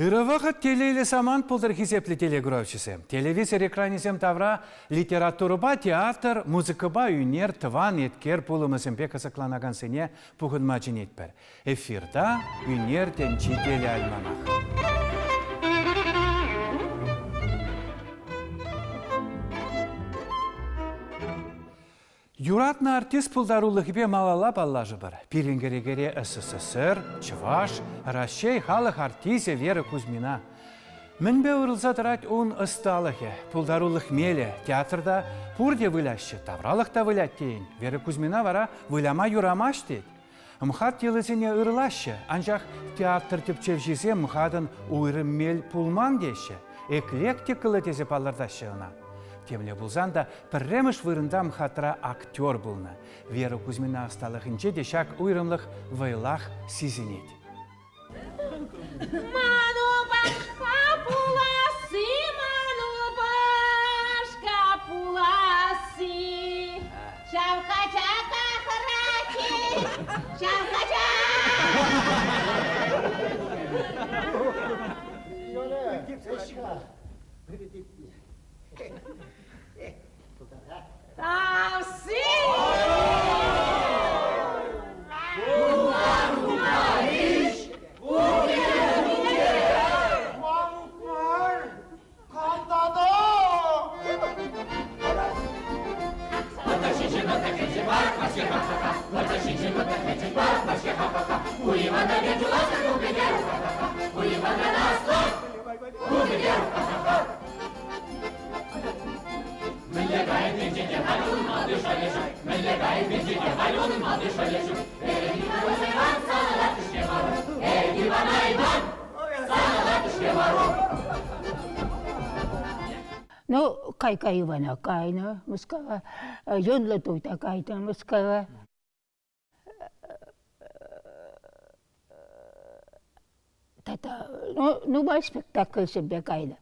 Вақыт телейлі саман пұлдыр хизеплі телеграфчысы. Телевизор экранизем тавра литератураба, театр, музыкаба үйнер, тыван еткер пулымызымбе қызықланаған сене пұғынма жинетпір. Эфирда үйнер тенчи теле альманах. Юратны артист пулдарулығыбе малала баллажы бар. Пирингерегере СССР, Чуваш, Россия халық артизе Вера Кузьмина. Мінбе ұрылза тұрат он ысталығы, пулдарулық меле, театрда пурде выляшы, тавралықта вылят дейін. Вера Кузьмина вара вылама юрамаш дейд. Мхат елізіне ұрлашы, анжақ театр тіпчевжізе мхадын уйрым мел пулман дейші. Эклектикылы тезе палардашығына. Темле булзанда пірреміш вырында мхатра актер булны. Вера Кузьмина асталығынче дешак уйрымлық вайлах сизинет. Ману башка пуласы, ману башка пуласы. Шавкачака харачи, шавкача. Тауси! Ну, кайка Ивана кайна, мускава, йонла туйта кайта, мускава. Тата, ну, май спектакль себе кайна.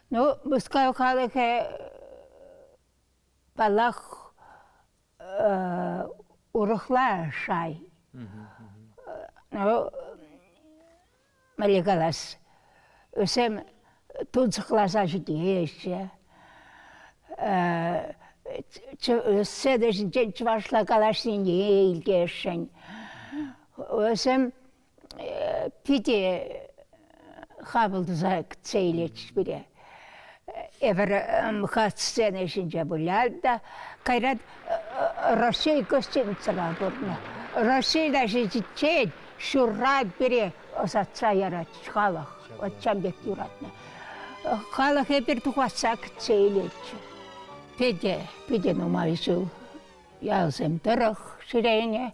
Ну, мускава халахе палах урухла шай. Ну, малегалас. Усем тунцықласа жидейші. Седешін жен чывашла калашын елгешін. Усем пиде хабылдыза кцейлеч біре. Эвер мхат сценешін жа бұлялда. Кайрат Россия костюмцыға бұрны. Россияда житчен шуррат біре осатса ярат халық. Отчам бек юратны. Халық епер туғаса кцейлетші. Педе нумай жыл. Ялзым дырық жүрейне.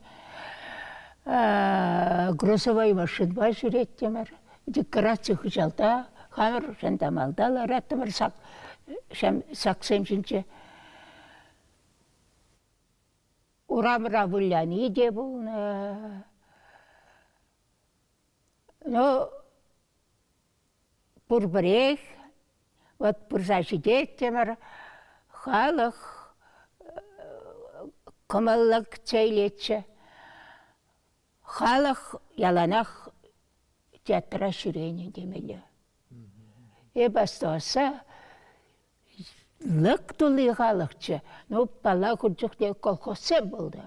Грузовой машинба жүреттемір. Декорация хүжалда. Хамыр жандамалдалы раттымыр сақсым жінче. Урамыра бұлляны де бұлны. Но Пурбрех, вот пурзашидет темір, халық, кымыллық цейлетші. Халық яланақ театра шүрейні демелі. Бастаса, лық тұлы халықчы, но бала күрджіқте колхозсем болды.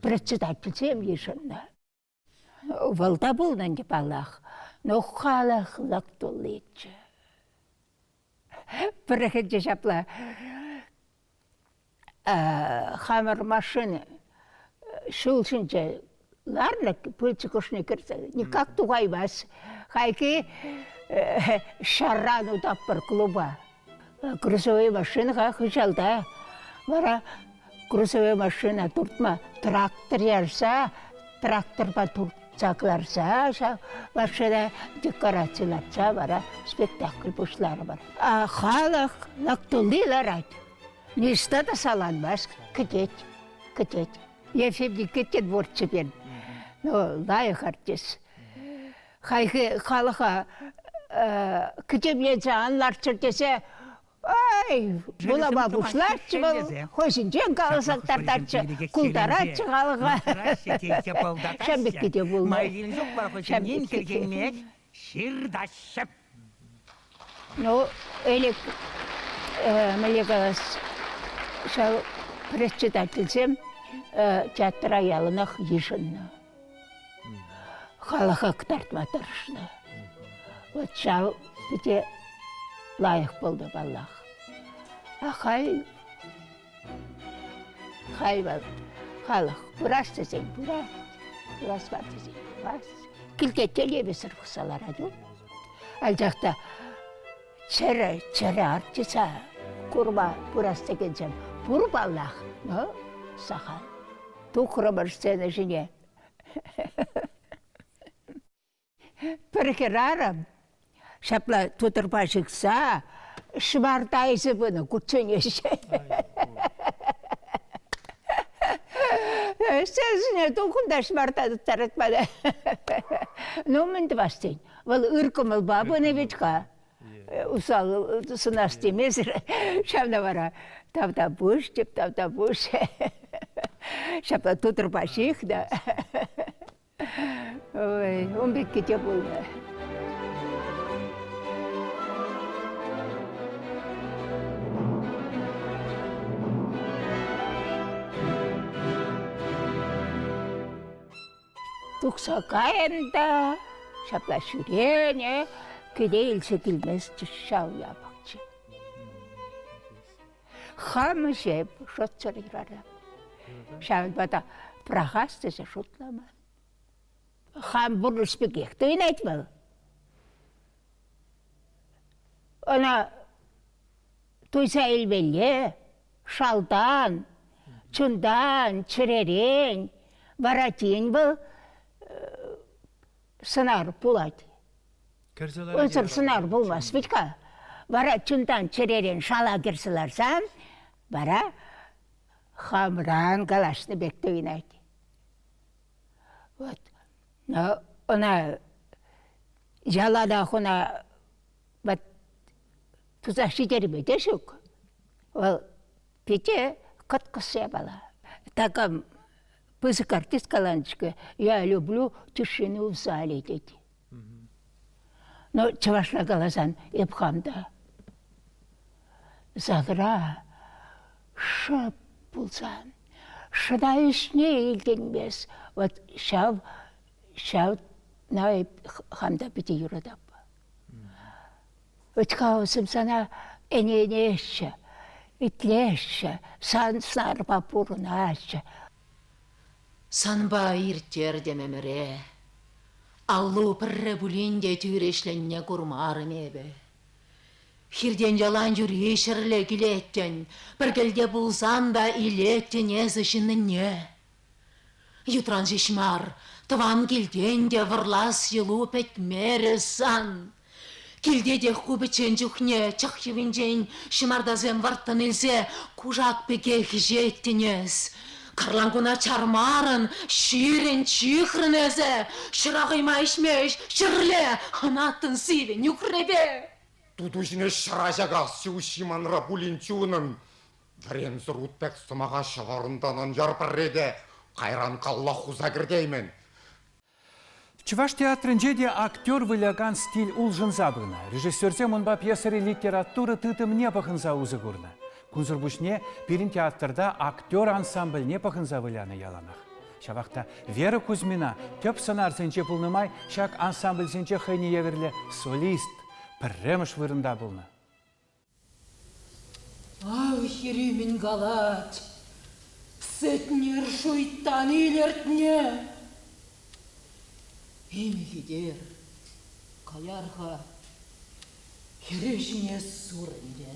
Председательсем ешінна. Валда болдан де балақ. Но халық лық тұлычы. Бірігінде жапла хамыр машины шулшынчы ларлық пөлчі күшіне кірді. Никак туғай бас. Хайки шаррану таппыр клуба. Грузовой машинаға хүжалда. Бара грузовой машина тұртма трактор ярса, тракторға тұрт. Çaklarsa, başına dekorasyonlarsa var, spektakl başları var. Halk naktuliler ait. Nişte de salanmaz, kıtet. Efendim kıtet borçlu ben. No, layık artist. Halka kıtemlece anlar çırtese, ay, bulama buşlarçı bul, hoşince kalısaklar tarçı, kultaratçı kalığa. Şembek gide bulma. Mailin yok var hoşin, yen kelgenmek, Şirdaşıp. Ну, элек мелегалас шал председательсем театр аялынах ешінна. Халаха ктартматырышна. Вот шал бите лайық болды баллах. А хай бол. Халық бұрас десең, бұрас бар десең, бұрас. Кілкеттел ебесір құсалар аду. Ал жақта чәрі артыса, құрба бұрас дегенсем, бұр баллах, но сахан. Тұқырымыр сені жіне. Біркерарым, шапла тұтырпа шықса, шымартайсы бұны күтсенеші. Сәзіне тұқында шымартады таратмады. Ну, мінді бастейін. Ол үркіміл бабыны бетқа. Усал сынас демезір. Шамда бара. Тавда бұш деп, тавда бұш. Шапла тұтырпа шықда. Ой, он бек кете болды. Тұқса қайында, шапла шүрене, кеде елсе келмес шау ябақчы. Хамы жеп, шотсыр ирады. Шауын бата прағас десе шутлама. Хам бұрыспек ектіғын айтмал. Она туйса елбеле, шалдан, чундан, чыререн, баратин бұл, сынар болады. Онсыр сынар болмас бітка. Бара чунтан черерен шала керсіларсан, бара хамран галашны бектігін айты. Вот. Она жалада хуна бат тузашитері бете шук. Ол пете каткасы бала. Такам пызык артист каланчика, я люблю тишину в зале, дети. Но чавашла галасан епхамда. Задра шап булсан. Шада ішне елденмес. Вот шав на епхамда бите юрадап. Өткаусым сана эненеші, итлеші, сансар папурнаші. Санба иртер демемере, аллу пірі бүлінде түйрешленне күрмарым ебі. Хирден жалан жүрешірлі келеттен, бір келде бұлсан да илеттен езішініне. Ютран жешмар, тыван келден де вырлас елу пәтмері сан. Келде де құбычен жүхне, чақ евенжен, шымардазен варттан елсе, құжақ беге жеттінес. Карлангуна чармарын, ширен чихрын әзі, шырағыма ішмеш, шырле, анаттын сивен юқребе. Тудушіне шыражаға сюшиманра бұлінчуының, варен зұрутпәк сымаға шағарынданан ярпырреде, қайран қалла хуза кірдеймен. Чуваш театрынже де актер выляган стиль улжын забына. Режиссерзе мұнба пьесари литературы тытым не пахынза узы көрні. Күнзір бүшне бірін театрда актер ансамбльне пахынза выляны яланах. Шавақта Вера Кузьмина төп сынар зенче пулнымай, шак ансамбль зенче хайне еверлі солист, пірреміш вырында бұлны. Ау херемен галат, псетнер шуйттан илертне. Емегедер, каярға, херешіне сурынде.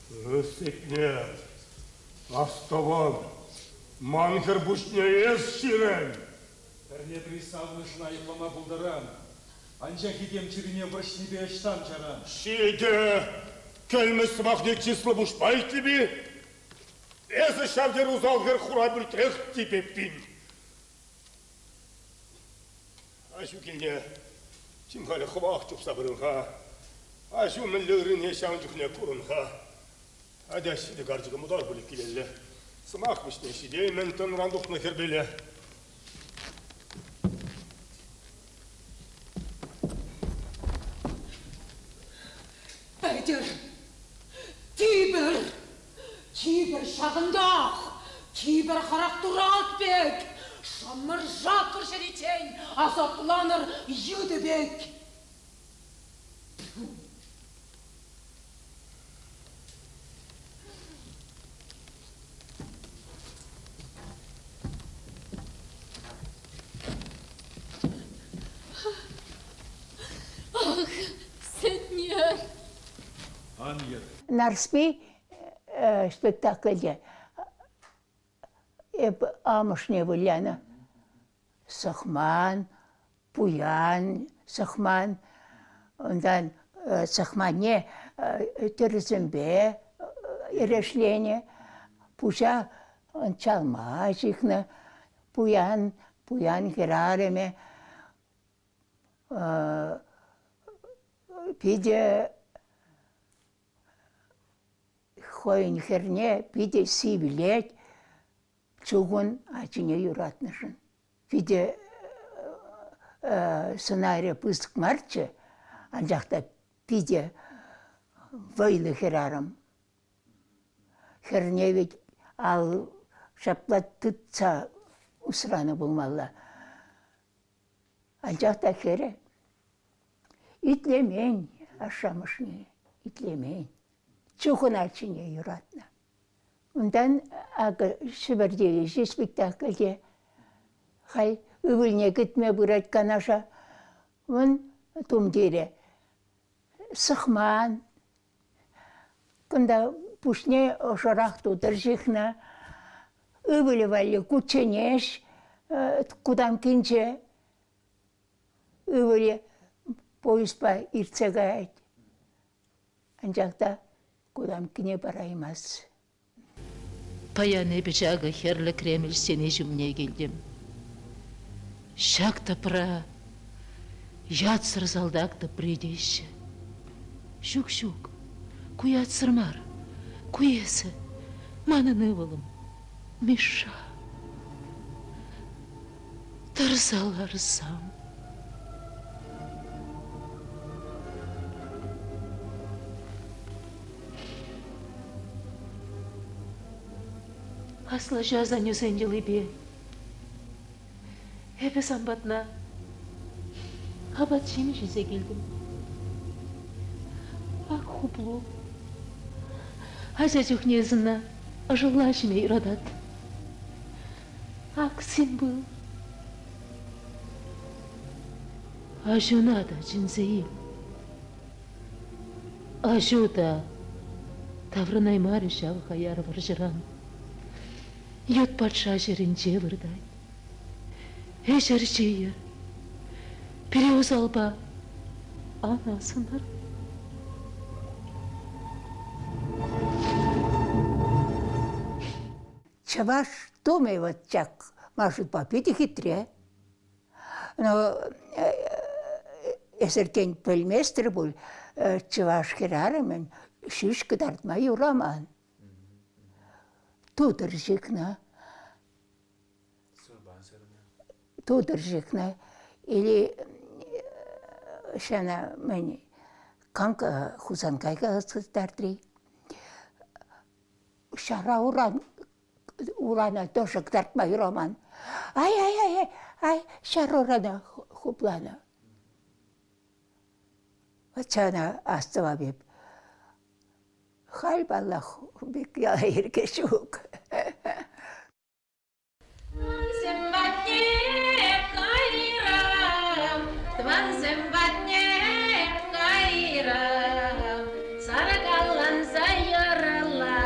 Өсекне, астован, мангер бушне ес ширен. Пәрне присавлышына иплама бұлдаран, анча хидем чирине врачнебе аштан чаран. Шиде, келмес махнек число бушпай тебе, эзі шавдер узалгер хура бүлтех типеппин. Ашу келне, чимхалі хвақ чупса бірінға, ашу мінлерін ешан жүхне көрінға. Адасиді гаржығы мұдар бұлік келелі. Сымақ мүштен шидей мен тынрандықны кербелі. турақ бек. Шамыр жақыр жеретен азапланыр еді бек. Сетнер. Аньер. Нарспи спектакльде амышне выляна. Сахман, Пуян, Сахман, ондан Сахманне терзембе ирешлене, Пуша чалма жихна, Пуян герареме, пиде хойн херне, пиде сивилет, чугун ачине юратнышын. Пиде сценария пыск марче, анжақта пиде вайлы херарым. Херне ведь ал шаплат тытца усраны болмалла. Анжақта хере. Итлемен, ашамышне, итлемен. Чухын ачине юратна. Ондан ағы Сібірдегі спектакльде хай өвіліне кетме бұрат канаша. Он тумдере Сахман. Кында пушне ошарақ тудыр жихна. Өвілі валі күтченеш, кудам кенче. Өвілі поезба ирцегайд. Анжақта кудам кене бараймас. Паяны бежага херлі Кремль сене жүмне келдім. Шакта пра, ятсыр залдакта придеші. Шук-шук, куятсырмар, куесі, мананы болым, миша. Тарзалар сам. Асла жазан өзенділі бе. Эпе самбатна. Абат шені жүзе келдім. Ақ хуплу. Азя жүхнезіна ажыла жіне ирадат. Ақ сен был. Ажуна да жінзейім. Ажуда таврынай мары жау хаяр бар жыран. Йот патша жерінже вырдай. Эжер жейір. Переуз алба ана сынар. Чаваш томе вот чак машут попить и хитре. Но эсеркен пельместер был чаваш хераремен шишка дартма юраман. Тудыр жикна. Тудыр жикна. Или шана мені канка хузанкайка дартри. Шара урана тошак дартма юраман. Ай, шара урана хуплана. Вачана астава беп. Халбаллах бек яйр кешук. Зембатне кайрам, тван зембатне кайрам, саракаллан зайырлама.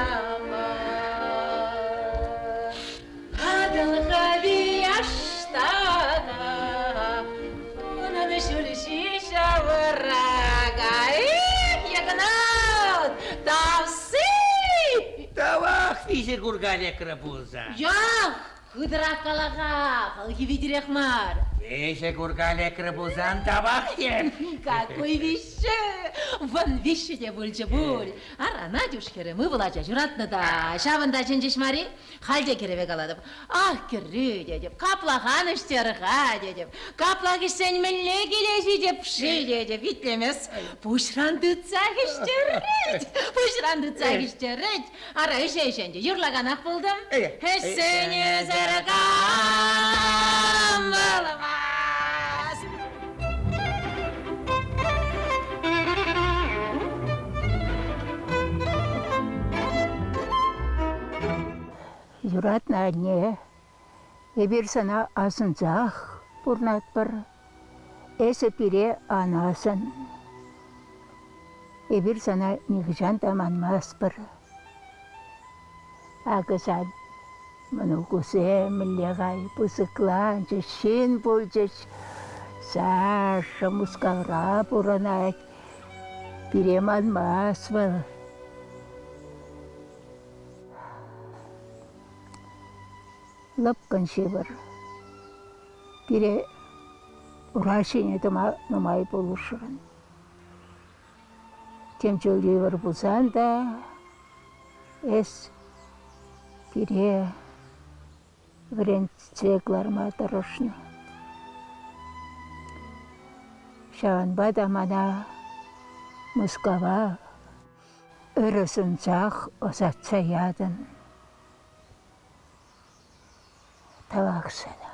Адылға бияштана, унаны жүрші шавырага. Ягнат, тавсы! Тавах физер гургаля крапуза. Яқ, хыдырақ қалаға, қалғы ведірек мар. Вещи кургалекры бузан табак ем. Какой вещи! Вон вещи де бульче буль. Ара Надюшкере мы вылача журатны да. Шавында жинжиш мари. Халде керебек аладып. Ах керрü дедіп. Каплахан іштерға дедіп. Каплақ ішсен мінле келесі деп ши дедіп. Итлемес. Пушрандыцақ іштерет. Пушрандыцақ іштерет. Ара ішешенде юрлаган ақ болдым. Хессене зәргам болмас. Юрат на одне, ебір сана асынзақ бұрнат бір, әсі пире анасын. Ебір сана негжан таманмас бір. Ағызад, мұны күсе мүллеғай бұсықлан жешін бұл жеш, сашы мұсқағыра бұрынат, пире манмас бұл. Лапкан шебір. Пире урашене тыма нумай болушырын. Темчел жебір бұлсан да, әс пире врен цекларма тұрышны. Шаванба да мана мұскава үрісін зақ озатса ядын. Тавақсына.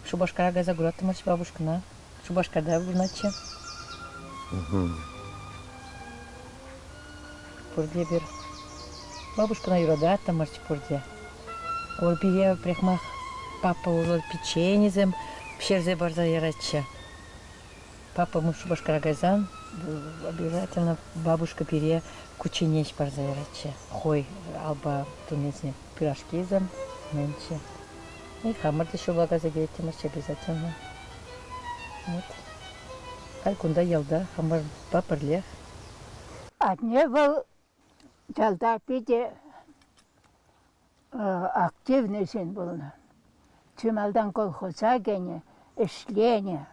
Шубашкарага загуратымыш бабушкына. Шубашкарда бурначы. Пурде бир. Бабушкына юрада тамырч пурде. Ол бире пряхмах папа улар печеньезем, пшерзе барза ярача. Папа мы Шубашкарагазан, обязательно бабушка бире кученеч барза ярача. Хой алба тунезне пирожкизем, менче. И хамар еще блага загреть обязательно. Вот. Калькунда елда, хамар папарлех. Одне был жалда пиде активный сын был. Чемалдан колхоза гене, эшлене.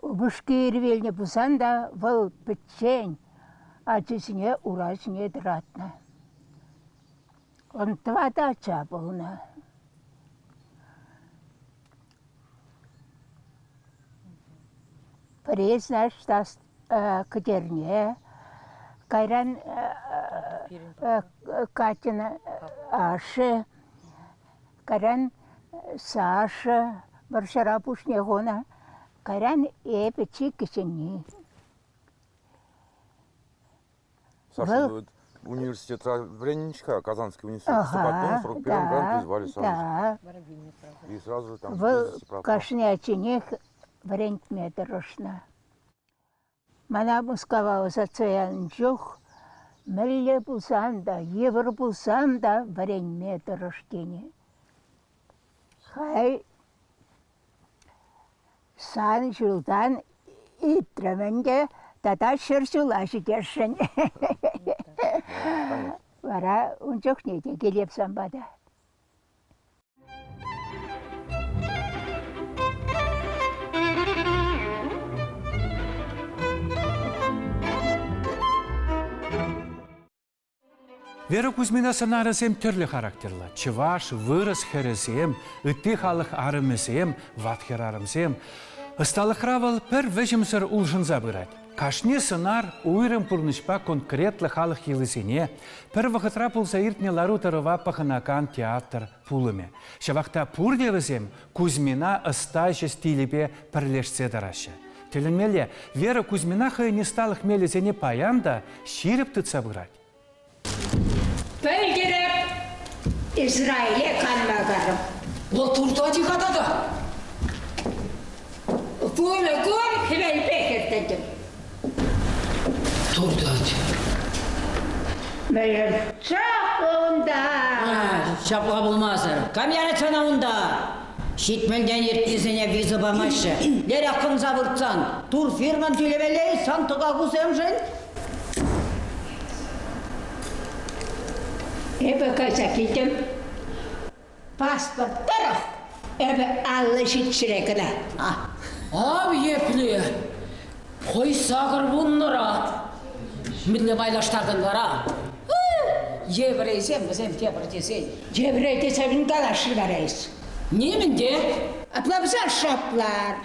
Убышки ирвельне бусанда был печень, а чесне урачне дратна. Он два дача был на. Приезд наш к дерне, Кайран Катина Аше, Кайран Саша, Баршара Пушнегона, Кайран Эпечи Кишини. Саша, университет Вренничка, Казанский университет, потом в 41-м году призвали сразу. И сразу же там... В Кашнячиних вреньтме дорожна. Мана мускава озацоян жух, мэлле бусанда, евр бусанда вреньме дорождение. Хай сан жылдан итременге тата шыршулашы кершін. Вара унчок нете келеп самбада. Вера Кузьмина санарысем түрлі характерлі. Чываш, вырыс хересем, үтті халық арымысем, ватхер арымсем. Ысталықравал пір вежімсір ұлжынза бұрад. Кашне сынар уйрым пұрнышпа конкретлі халық елісене, пір вақытра пұлса иртне лару тарыва пахынакан театр пулыме. Шавақта пұрдевізем Кузьмина ыстайшы стиліпе пірлешсе дарашы. Тілінмеле, Вера Кузьмина хайыне сталық мелезене паянда ширіп тұтса бұрад. Бөлгеріп Израиле қанмағарым. Ол турта дихатады. Турдать. Мен чақында. Шапуға болмазыр. Камяна чана унда. Шитмелден ерткізіне виза бамашы. Лер ақын забыртсан. Тур фирман төлемелей, сан тұға құсым жын. Эбі қайса кетім. Паспорттарық. Эбі аллы шетшірекіна. Abi yeple. Koy sağır bunlara. Milli baylaştardın gara. Jevreysem bizim tebirtesen. Jevreysem dalaşır vereyiz. Niye de? Aplabısan şaplar.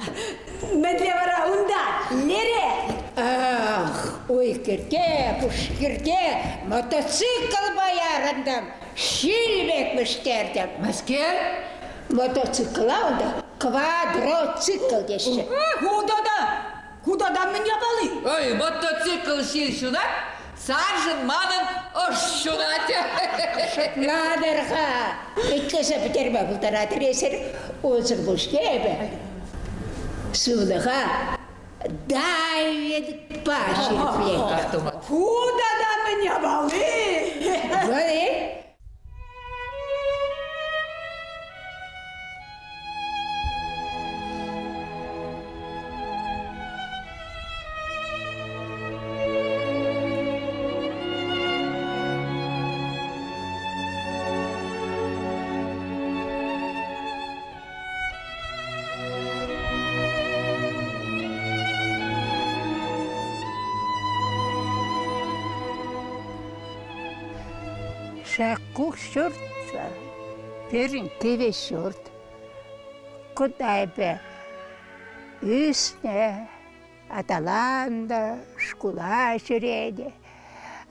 Medle vara unda. Nere? Ah, uykirke, puşkirke, motosikl bayarındım. Şilbekmişlerdim. Masker? Мотоцикла onda kvadrocikl deşti. Куда мен yapalım? Ой, мотоцикл şuna. Sarjın manın oşşunatı. Şıkladırha. İtkese biterme bultar adreser. Ozur boş gebe. Suluha. David Paşirfiyek. Куда men yapalım? Böyle. Шакук шорт, перин кеве шорт. Кудай бе üstüne Atalanta, школа şüreydi.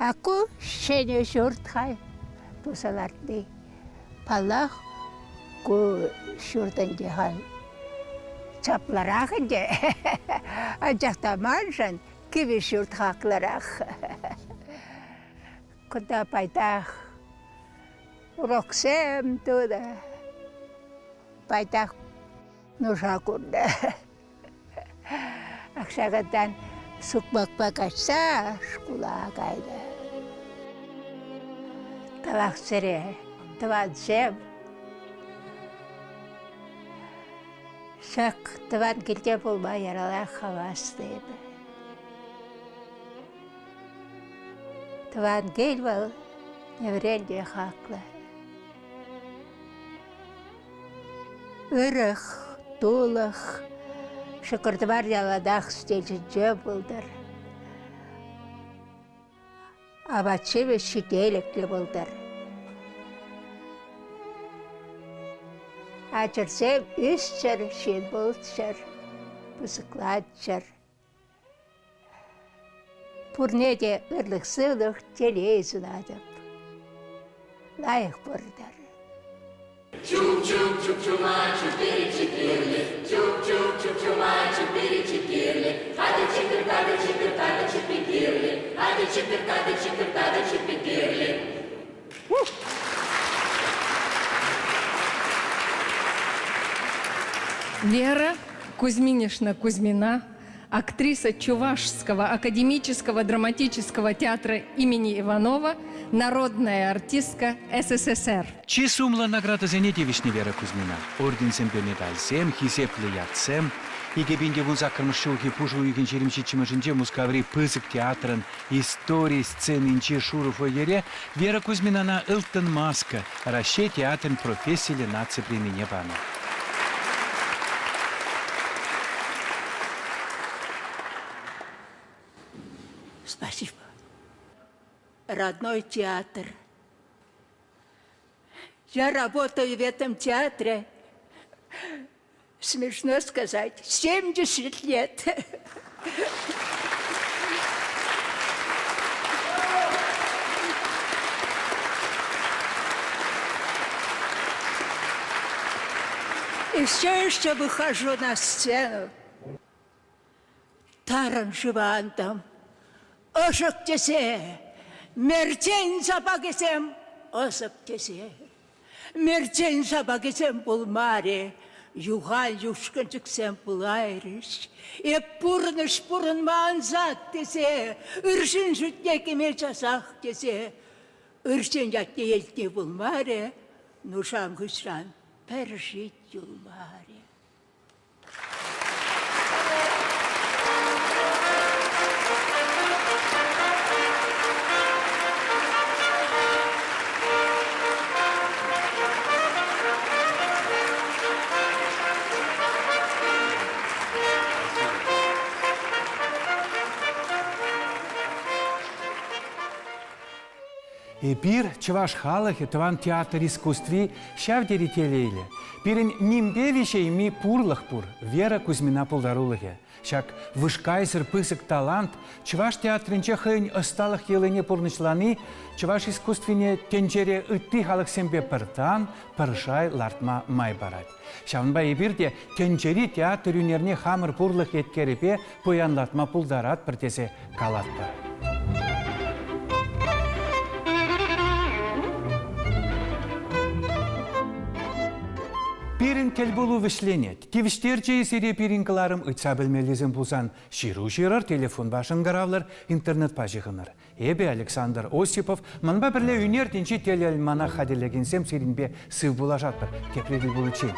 Aku şene şort hay, tusalardı. Palak ku şortan cehal. Çaplarağın de, acakta manşan kevе şort haklaraq. Kuda paytaq. Roksem tuda. Paytaq nuşakunda. Akşagadan sukmak açsa şkula kayda. Talak sere, tavadsem. Şak tavan kilte bulma yaralar havastıydı. Tavan gelval, nevrende haklı. Ürük, tuğluk, şıkırtıvar yaladaq steci buldur. Abatçı ve şidelikli buldur. Açırsam üstçer, şin bultçer, pısıklatçer. Purnede ırlık sığlık televizyon adıp. Layık burdur. Чуп-чуп-чуп-чума, чупири-чипирли, чуп-чуп-чуп-чума, чупири-чипирли, ады чипир, тады чипир, тады чипи-пирли, ады чипир, тады чипир, тады чипи-пирли. Вера Кузьминишна Кузьмина, актриса Чувашского академического драматического театра имени Иванова, народная артистка СССР. Чи сумла награда за недевишни Вера Кузьмина. Орденсем бе медальсем, хисеплы ятсем. Иге бенде вун закрмышшылхи пушу иген черемчичимышинче мускаври пызык театрын, истории сценинче шуров ойере Вера Кузьминана ылтын маска, раще театрын профессияле нации примене бана. Спасибо. Родной театр. Я работаю в этом театре, смешно сказать, 70 лет. И все еще выхожу на сцену. Таранжевантом. Oşuk kese, merçen sabah kesem, osuk kese. Merçen sabah kesem bulmare, юғал юшқынчықсен бұлайрыш. Пұрныш пұрынман зат десе, үршін жүттекіме жасақ десе, үршін жатты елтне бұлмаре, нұшан күшран пәршет юлмаре. Бир чываш халахе тыван театр искусстви шавдери телейле. Бирин нимбе вишейми пурлах пур, Вера Кузьмина пулдарулахе. Шак вышкайсыр пысык талант, чываш театринче хынь ысталах елыне пурнычланы, чываш искусствине тенчере ытты халах сембе пыртан, пыршай лартма май барать. Шавнба ебирде тенчери театр юнерне хамыр пурлах еткерепе поянлатма пулдарат пыртесе калатпа. Пирин келбулу вишленет. Тивиштерче есере пиринкаларым ытса білмелізім бұлсан ширу жирар телефон башын гаравлар интернет пажығыныр. Эбе Александр Осипов манба бірле үнер тенчи телеальмана хаделегенсем серинбе сыв була жатыр. Кепреділ бұл үшін.